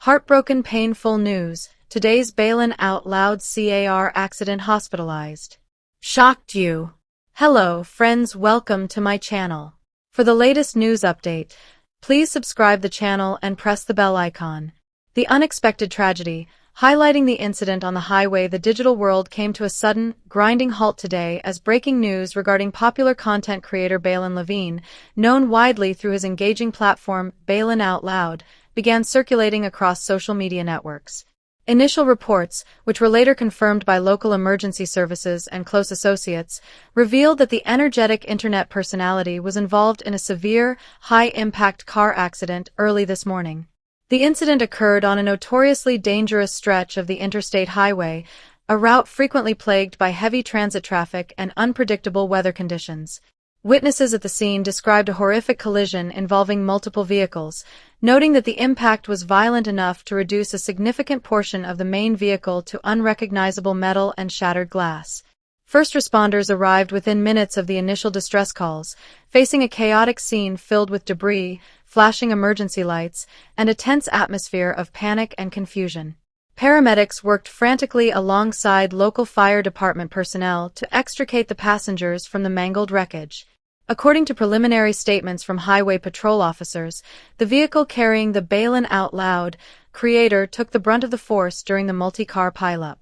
Heartbroken painful news. Today's Baylen out loud car accident hospitalized. Shocked you. Hello, friends, welcome to my channel. For the latest news update, please subscribe the channel and press the bell icon. The unexpected tragedy, highlighting the incident on the highway. The digital world came to a sudden, grinding halt today as breaking news regarding popular content creator Baylen, known widely through his engaging platform Baylen Out Loud, began circulating across social media networks. Initial reports, which were later confirmed by local emergency services and close associates, revealed that the energetic internet personality was involved in a severe, high-impact car accident early this morning. The incident occurred on a notoriously dangerous stretch of the interstate highway, a route frequently plagued by heavy transit traffic and unpredictable weather conditions. Witnesses at the scene described a horrific collision involving multiple vehicles, noting that the impact was violent enough to reduce a significant portion of the main vehicle to unrecognizable metal and shattered glass. First responders arrived within minutes of the initial distress calls, facing a chaotic scene filled with debris, flashing emergency lights, and a tense atmosphere of panic and confusion. Paramedics worked frantically alongside local fire department personnel to extricate the passengers from the mangled wreckage. According to preliminary statements from highway patrol officers, the vehicle carrying the Baylen Out Loud creator took the brunt of the force during the multi-car pileup.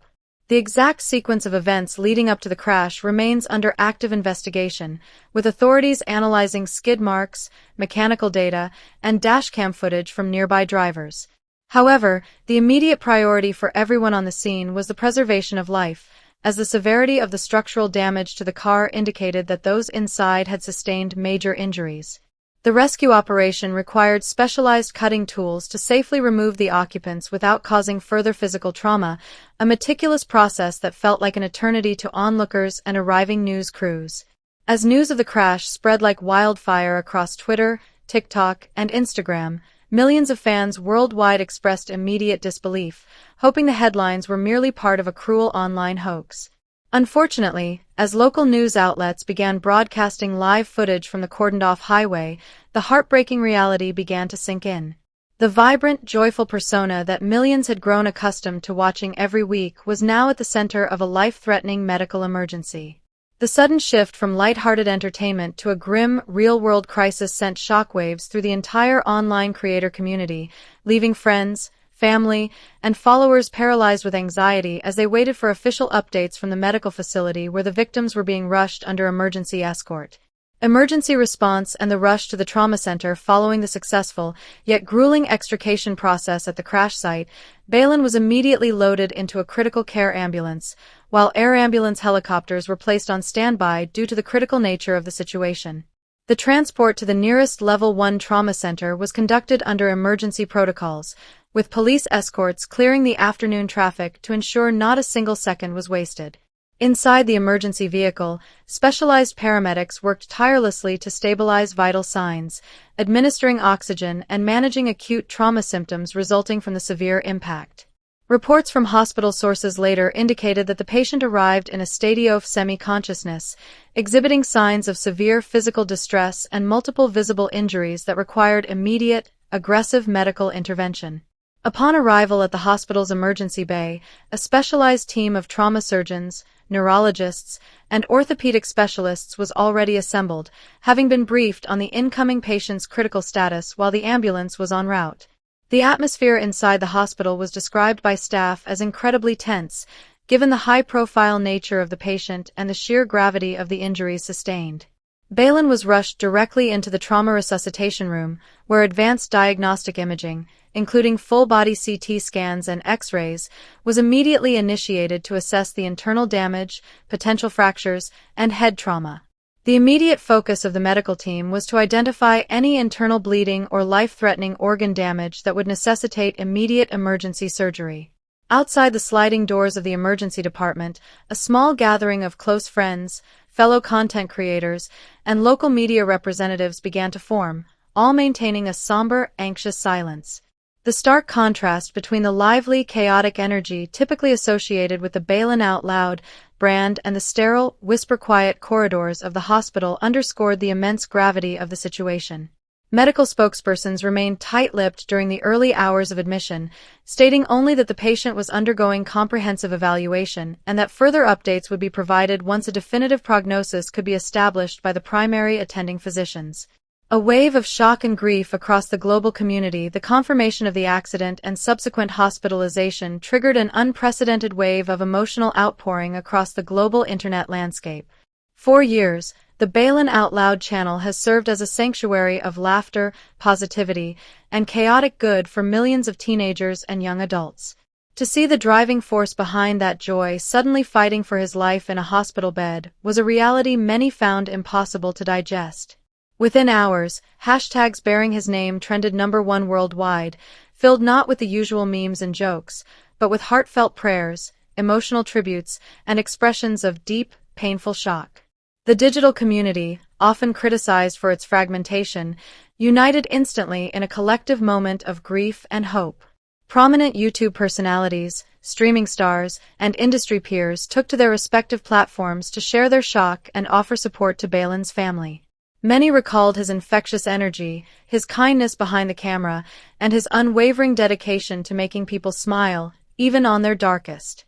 The exact sequence of events leading up to the crash remains under active investigation, with authorities analyzing skid marks, mechanical data, and dashcam footage from nearby drivers. However, the immediate priority for everyone on the scene was the preservation of life, as the severity of the structural damage to the car indicated that those inside had sustained major injuries. The rescue operation required specialized cutting tools to safely remove the occupants without causing further physical trauma, a meticulous process that felt like an eternity to onlookers and arriving news crews. As news of the crash spread like wildfire across Twitter, TikTok, and Instagram, millions of fans worldwide expressed immediate disbelief, hoping the headlines were merely part of a cruel online hoax. Unfortunately, as local news outlets began broadcasting live footage from the cordoned-off highway, the heartbreaking reality began to sink in. The vibrant, joyful persona that millions had grown accustomed to watching every week was now at the center of a life-threatening medical emergency. The sudden shift from light-hearted entertainment to a grim, real-world crisis sent shockwaves through the entire online creator community, leaving friends, family, and followers paralyzed with anxiety as they waited for official updates from the medical facility where the victims were being rushed under emergency escort. Emergency response and the rush to the trauma center following the successful, yet grueling extrication process at the crash site, Baylen was immediately loaded into a critical care ambulance, while air ambulance helicopters were placed on standby due to the critical nature of the situation. The transport to the nearest Level 1 trauma center was conducted under emergency protocols, with police escorts clearing the afternoon traffic to ensure not a single second was wasted. Inside the emergency vehicle, specialized paramedics worked tirelessly to stabilize vital signs, administering oxygen and managing acute trauma symptoms resulting from the severe impact. Reports from hospital sources later indicated that the patient arrived in a state of semi-consciousness, exhibiting signs of severe physical distress and multiple visible injuries that required immediate, aggressive medical intervention. Upon arrival at the hospital's emergency bay, a specialized team of trauma surgeons, neurologists, and orthopedic specialists was already assembled, having been briefed on the incoming patient's critical status while the ambulance was en route. The atmosphere inside the hospital was described by staff as incredibly tense, given the high-profile nature of the patient and the sheer gravity of the injuries sustained. Baylen was rushed directly into the trauma resuscitation room, where advanced diagnostic imaging, including full-body CT scans and X-rays, was immediately initiated to assess the internal damage, potential fractures, and head trauma. The immediate focus of the medical team was to identify any internal bleeding or life-threatening organ damage that would necessitate immediate emergency surgery. Outside the sliding doors of the emergency department, a small gathering of close friends, fellow content creators, and local media representatives began to form, all maintaining a somber, anxious silence. The stark contrast between the lively, chaotic energy typically associated with the Baylen Out Loud brand and the sterile, whisper-quiet corridors of the hospital underscored the immense gravity of the situation. Medical spokespersons remained tight-lipped during the early hours of admission, stating only that the patient was undergoing comprehensive evaluation and that further updates would be provided once a definitive prognosis could be established by the primary attending physicians. A wave of shock and grief across the global community, the confirmation of the accident and subsequent hospitalization triggered an unprecedented wave of emotional outpouring across the global internet landscape. For years, the Baylen Out Loud channel has served as a sanctuary of laughter, positivity, and chaotic good for millions of teenagers and young adults. To see the driving force behind that joy suddenly fighting for his life in a hospital bed was a reality many found impossible to digest. Within hours, hashtags bearing his name trended #1 worldwide, filled not with the usual memes and jokes, but with heartfelt prayers, emotional tributes, and expressions of deep, painful shock. The digital community, often criticized for its fragmentation, united instantly in a collective moment of grief and hope. Prominent YouTube personalities, streaming stars, and industry peers took to their respective platforms to share their shock and offer support to Baylen's family. Many recalled his infectious energy, his kindness behind the camera, and his unwavering dedication to making people smile, even on their darkest.